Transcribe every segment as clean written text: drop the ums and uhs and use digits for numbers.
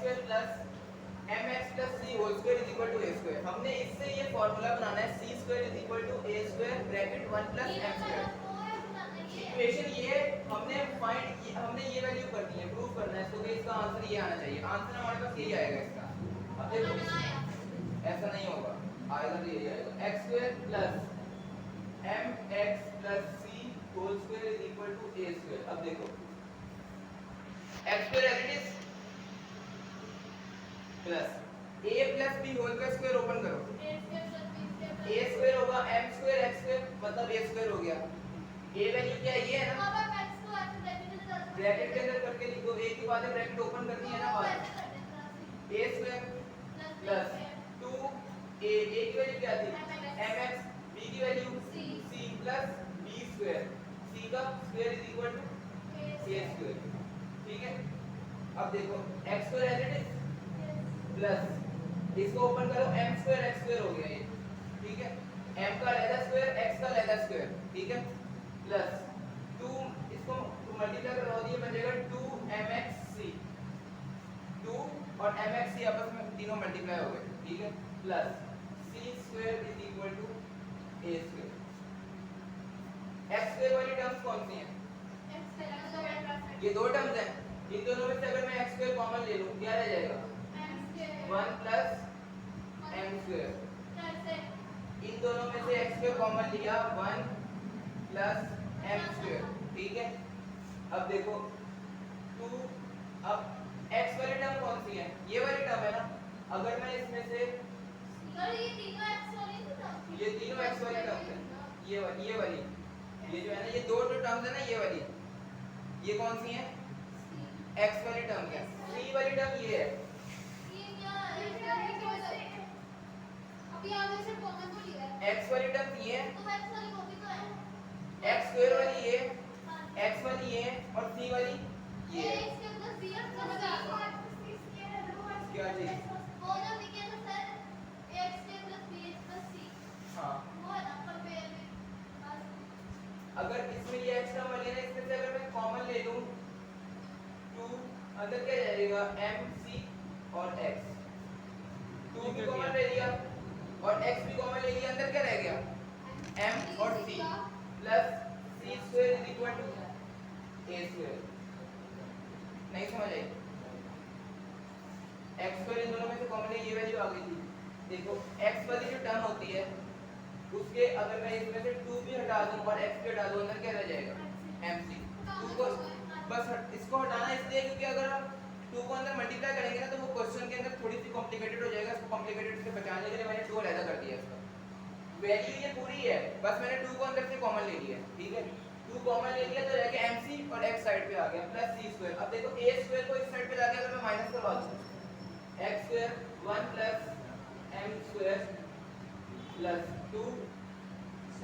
Square plus mx plus c whole square is equal to a square. हमने इससे ये formula बनाना है c square is equal to a square bracket 1 plus m square. Equation ये हमने ये value करनी है, प्रूव करना है इसको कि इसका आंसर ये आना चाहिए। आंसर हमारे पास यही आएगा इसका। अब देखो ऐसा नहीं होगा, आएगा तो यही आएगा x square plus mx plus c whole square is equal to a square. अब देखो x square as it is plus a plus b whole का स्क्वायर ओपन करो, a स्क्वायर होगा m स्क्वायर x स्क्वायर मतलब a square हो गया। a value क्या है, ये है ना, ब्रैकेट के अंदर करके लिखो, a के बाद ब्रैकेट ओपन करनी है ना बाद, a स्क्वायर प्लस 2a की वैल्यू क्या थी mx, b की value c plus b square, c का square is equal to a square. ठीक है, अब देखो x square as it is plus इसको ओपन करो m स्क्वायर x स्क्वायर हो गया ये। ठीक है, m का लेदा स्क्वायर x का लेदा स्क्वायर। ठीक है, प्लस 2 इसको मल्टीप्लाई करवा दिए बन जाएगा 2mxc, 2 और mxc आपस में तीनों मल्टीप्लाई हो गए। ठीक है, plus c square is equal to a square. x square वाली टर्म्स कौन सी हैं, ये दो टर्म्स हैं, इन दोनों में से अगर मैं x स्क्वायर कॉमन ले लूं क्या रह जाएगा 1 प्लस m स्क्वायर। इन दोनों में से x स्क्वायर कॉमन लिया 1 प्लस m स्क्वायर। ठीक है, अब देखो 2, अब x वाली टर्म कौन सी है, ये वाली टर्म है ना, अगर मैं इसमें से ये तीनों x वाली टर्म है, ये वाली ये जो है ना, ये दो टर्म्स है ना, ये वाली, ये कौन सी है x वाली टर्म है। c वाली टर्म ये है, x वाली टर्म ये है, x स्क्वायर वाली ये, x वाली ये और c वाली ये है। क्या चीज, हाँ, अगर इसमें ये x टर्म वाली है ना, इसमें से अगर मैं कॉमन ले लूं 2 अंदर क्या जाएगा mc और x, 2 भी कॉमन ले लिया और x भी कॉमन ले लिया, अंदर क्या रह गया m और c plus c square is equal to a square. नहीं समझ आई, x स्क्वायर इन दोनों में से कॉमन है, ये वैल्यू आ गई थी। देखो x वाली जो टर्म होती है उसके अगर मैं इसमें से 2 भी हटा दूं और x भी हटा दूं, अंदर क्या रह जाएगा mc। 2 को बस इसको हटाना इसलिए क्योंकि अगर हम 2 को अंदर मल्टीप्लाई करेंगे ना तो वो क्वेश्चन के अंदर थोड़ी सी कॉम्प्लिकेटेड हो जाएगा। इसको कॉम्प्लिकेटेड से बचाने के लिए मैंने 2 अलग कर दिया। इसका वैल्यू ये पूरी है, बस मैंने 2 को अंदर से कॉमन ले लिया। ठीक है, 2 कॉमन ले लिया तो रह गया mc और x साइड पे आ गया प्लस c स्क्वायर। अब देखो a स्क्वायर को इस साइड पे लाके अगर मैं माइनस करवा दूं, x square 1 plus m square plus 2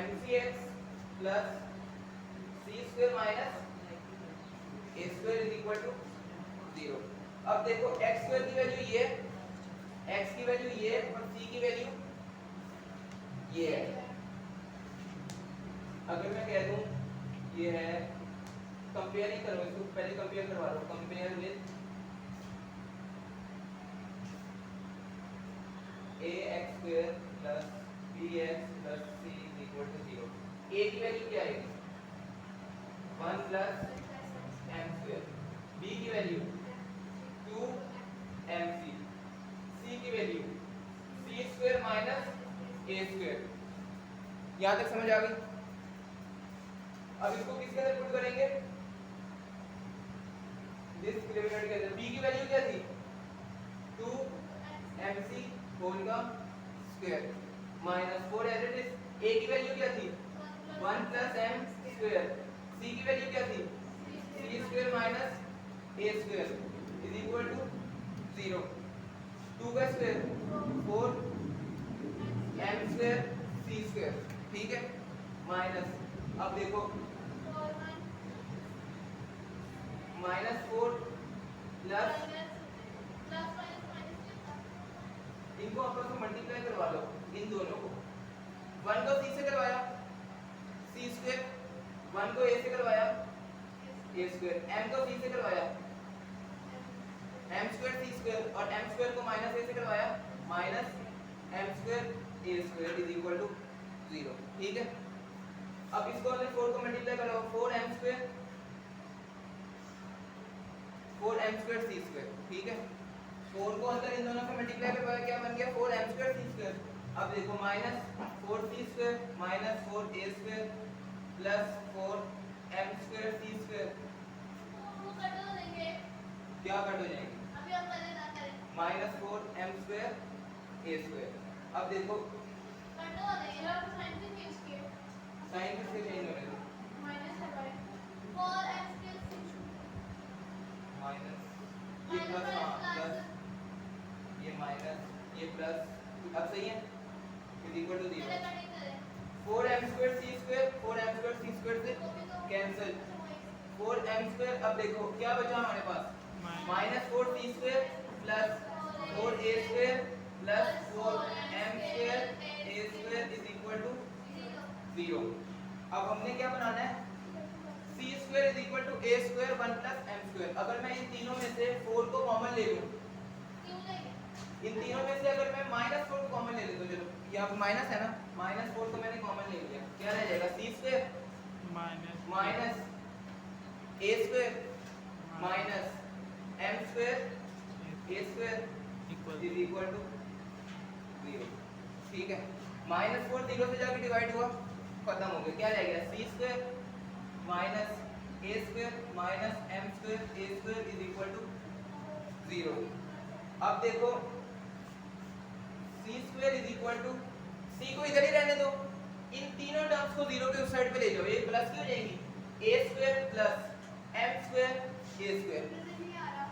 mcx plus c square minus a square is equal to 0। अब देखो x स्क्वायर की वैल्यू ये, x की वैल्यू ये और c की वैल्यू ये है। अगर मैं कह दूं ये है, कंपेयर ही करो इसको, पहले कंपेयर करवा लो, compare with ax square plus bx plus c is equal to 0। a की वैल्यू क्या आएगी 1 प्लस m स्क्वायर, b की वैल्यू 2 mc, c की value c square minus a square. यहां तक समझ आ गई। अब इसको किसके अंदर पुट करेंगे, डिस्क्रिमिनेंट के अंदर। b की वैल्यू क्या थी 2 mc होल का square minus 4 as it is. a की वैल्यू क्या थी 1 प्लस m स्क्वायर, c की वैल्यू क्या थी c square minus a square is equal to 0। 2 का square 4 m square c square. ठीक है, माइनस, अब देखो माइनस 4 प्लस, इनको आपस में मल्टीप्लाई करवा लो, इन दोनों को। 1 को c से करवाया c स्क्वायर, 1 को a से करवाया a स्क्वायर, m को c से करवाया m स्क्वायर c स्क्वायर और m स्क्वायर को माइनस a से करवाया minus m square a square is equal to 0। ठीक है, अब इसको हमने 4 को मल्टीप्लाई करो 4m स्क्वायर c स्क्वायर। ठीक है, 4 को अंदर इन दोनों से मल्टीप्लाई करवाया क्या बन गया 4m स्क्वायर c स्क्वायर। अब देखो minus 4c square minus 4a square plus 4m square c square क्या कट हो जाएंगे अभी हम पहले ना करें minus 4m square a square. अब देखो कट हो रही है और साइन से चेंज किए साइन किससे चेंज हो रहे हैं माइनस है भाई 4x के 6 माइनस ये प्लस हाँ प्लस ये माइनस ये प्लस अब सही है is equal to 0 4m square c square 4m square c स्क्वायर से कैंसिल 4m स्क्वायर। अब देखो क्या बचा हमारे पास minus 4c square plus 4a square plus 4m square a square is equal to 0। अब हमने क्या बनाना है c square is equal to a square 1 plus m square. अगर मैं इन तीनों में से 4 को कॉमन ले लूं इन तीनों में से अगर मैं माइनस 4 को कॉमन ले लेता हूं चलो यहाँ पे माइनस है ना माइनस 4 को मैंने कॉमन ले लिया क्या रह जाएगा c square minus a square minus m square a square is equal to 0। ठीक है, माइनस 4 0 से जाके डिवाइड हुआ खत्म हो गया क्या रह गया c square minus a square minus m square a square is equal to 0। अब देखो c square is equal to c को इधर ही रहने दो इन तीनों टर्म्स को 0 के उस साइड पे ले जाओ ये प्लस की हो जाएगी a square plus m square a square नहीं आ रहा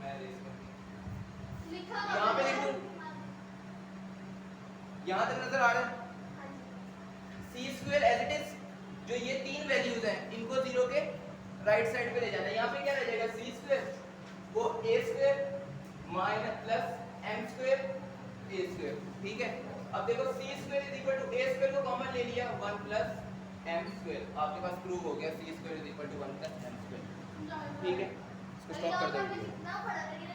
मैं इसको लिखा यहाँ पे लिख दूं यहाँ तक नजर आ रहा है c square as it is जो ये तीन वैल्यूज हैं इनको 0 के राइट साइड पे ले जाना है। यहाँ पे क्या रह जाएगा c स्क्वायर वो a square minus plus m square a square. ठीक है, अब देखो c square is equal to a square को कॉमन ले लिया 1 प्लस m स्क्वायर आपके पास प्रूव हो गया c square is equal to 1 plus m square. ठीक है, इसको स्टॉप कर दो। कितना पड़ा लेकिन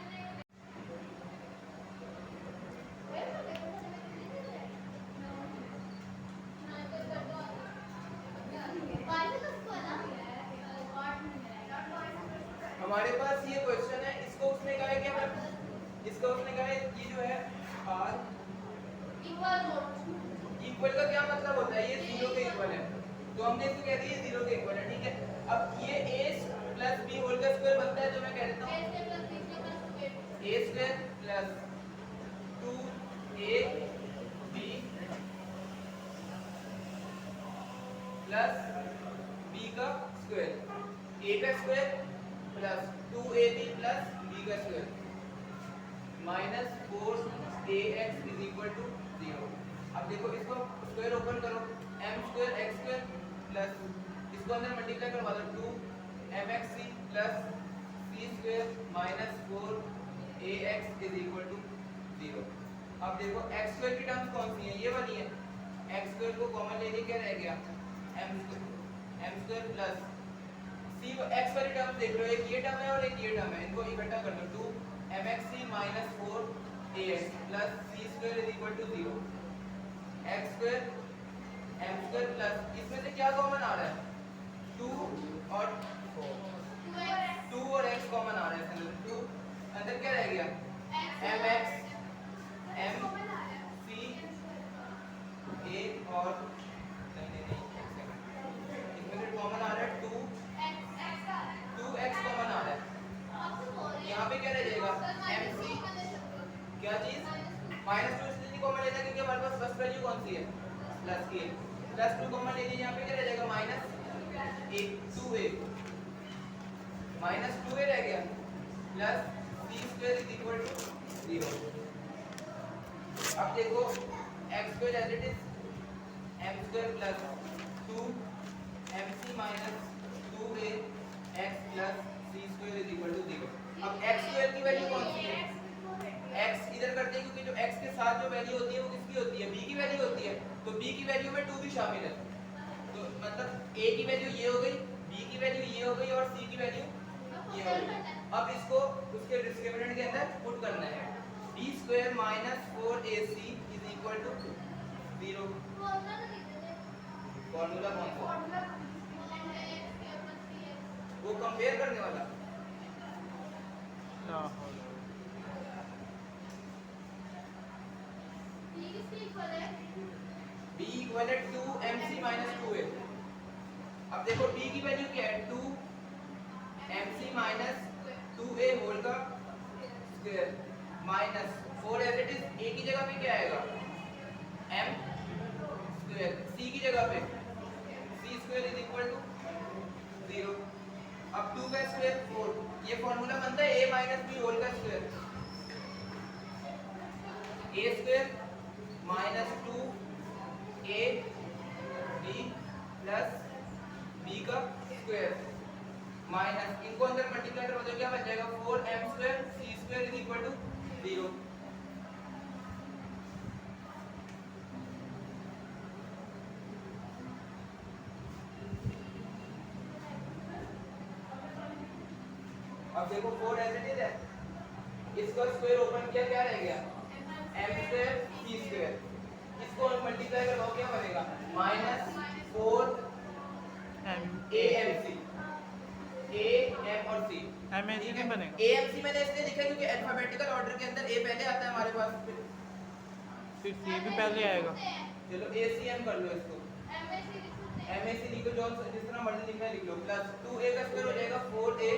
हमारे पास ये क्वेश्चन है इसको उसने कहा है कि इसका उसने कहा है ये जो है r इक्वल का क्या मतलब होता है ये 0 के इक्वल है तो हमने इसको कह दिया 0 के इक्वल है। ठीक है, अब ये a प्लस b होल का स्क्वायर बनता है जो मैं कह देता हूं a square plus 2ab plus b का स्क्वायर a का square plus 2ab plus b का square minus 4ax is equal to 0। अब देखो इसको स्क्वायर ओपन करो m square x square plus इसको अंदर मल्टीप्लाई करवा दो 2mxc plus c square minus 4ax is equal to 0। अब देखो x स्क्वायर की टर्म्स कौन सी है ये वाली है x स्क्वायर को कॉमन लेके क्या रह गया m square plus c x वाली टर्म देख लो एक ये टर्म है और एक ये टर्म है इनको इकट्ठा कर लो 2mxc minus 4ax plus c square is equal to 0 x square m square plus इसमें से क्या कॉमन आ रहा है 2 और 2 और x कॉमन आ रहा है 2 अंदर क्या रह गया mx m c a और नहीं इसमें से कॉमन आ रहा है 2x कॉमन आ रहा है यहाँ पे क्या रह जाएगा mc क्या चीज माइनस 2 इसलिए कॉमन लेना क्योंकि हमारे पास फर्स्ट वैल्यू कौन सी है प्लस की है प्लस 2 कॉमन ले लीजिए यहाँ पे क्या रह जाएगा माइनस 2a माइनस 2a रह गया plus c square is equal to 0। अब देखो x square as it is m square plus 2mc minus 2a x plus c square is equal to 0। अब x स्क्वायर की वैल्यू कौन सी है x इधर करते हैं क्योंकि जो x के साथ जो वैल्यू होती है वो किसकी होती है b की वैल्यू होती है तो b की वैल्यू में 2 भी शामिल है तो मतलब a की वैल्यू ये हो गई b की वैल्यू ये हो गई और c की वैल्यू ये हो गई। अब इसको उसके डिस्क्रिमिनेंट के अंदर पुट करना है। d square minus 4ac is equal to 0। Formula कौन सा? वो कंपेयर करने वाला। b इक्वल है 2mc माइनस 2a। अब देखो b की वैल्यू क्या है? 2mc माइनस 2a होल का square minus 4 as it is. a की जगह पे क्या आएगा? m square. c की जगह पे c square is equal to 0। अब 2 का स्क्वायर 4। ये फॉर्मूला बनता है a माइनस b होल का square. a square minus 2a b plus b का स्क्वायर माइनस, इनको अंदर मल्टीप्लाई करो तो क्या बन जाएगा? 4m square c square is equal to 0। अब देखो 4 एज इट इज है, इसका स्क्वायर ओपन किया, क्या रह गया? m square c square. इसको मल्टीप्लाई करो क्या बनेगा? माइनस 4 amc a m और c। एम ए नहीं बनेगा। amc मैंने इसलिए लिखा क्योंकि अल्फाबेटिकल ऑर्डर के अंदर a पहले आता है हमारे पास, फिर सी भी पहले आएगा। चलो acm कर लो इसको। mac लिखो, जो जिस तरह मर्जी लिखना है लिख लो। प्लस 2a का स्क्वायर हो जाएगा 4a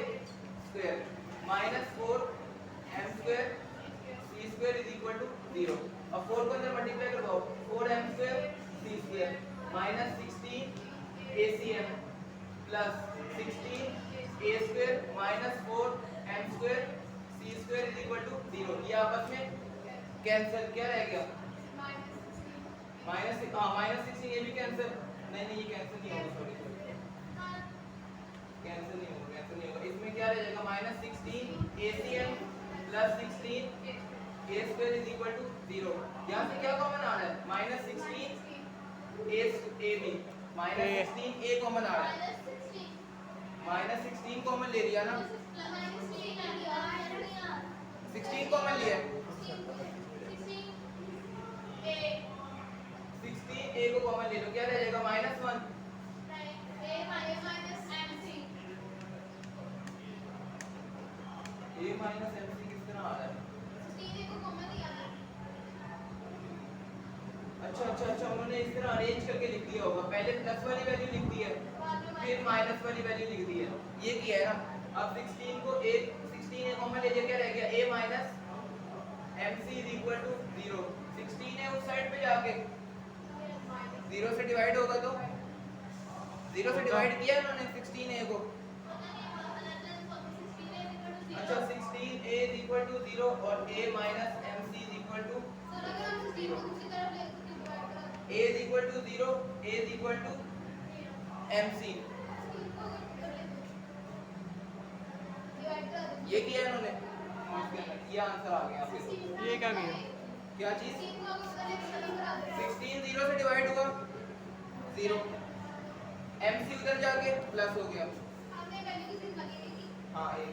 square minus 4m square c square is equal to 0। अब 4 को अंदर मल्टीप्लाई करवाओ, 4m square c square minus 16 acm plus 16 a square minus 4m square c square is equal to 0। ये आपस में कैंसिल, क्या रह गया? माइनस 16 ये भी कैंसिल, नहीं ये कैंसिल नहीं होगा, सॉरी कैंसिल नहीं होगा। इसमें क्या रह जाएगा? Minus 16 acm plus 16 a square is equal to 0। यहाँ से क्या कॉमन आ रहा है? Minus 16 ab minus 16 a common आ रहा है। माइनस 16 कॉमन ले लिया ना, 16 कॉमन लिया, 16 a को कॉमन ले लो, क्या रह जाएगा? माइनस 1 a माइनस mc किस तरह आ रहा है? अच्छा उन्होंने इस तरह अरेंज करके लिख दिया होगा। पहले प्लस वाली वैल्यू लिख दी है, फिर माइनस वाली वैल्यू लिख दी है, ये किया है ना। अब 16 को 16 कॉमन ले लिया, क्या रह गया? a minus mc is equal to 0। 16 है उस साइड पे जाके 0 से डिवाइड होगा तो 0 से डिवाइड किया उन्होंने 16 a को। अच्छा 16 a इज इक्वल टू 0 और a minus mc is equal to a is equal to 0, a is equal to mc। ये किया इन्होंने, ये आंसर आ गया आपके। ये क्या किया? क्या चीज? 16 0 से डिवाइड हुआ 0, mc उधर जाके प्लस हो गया। हाँ एक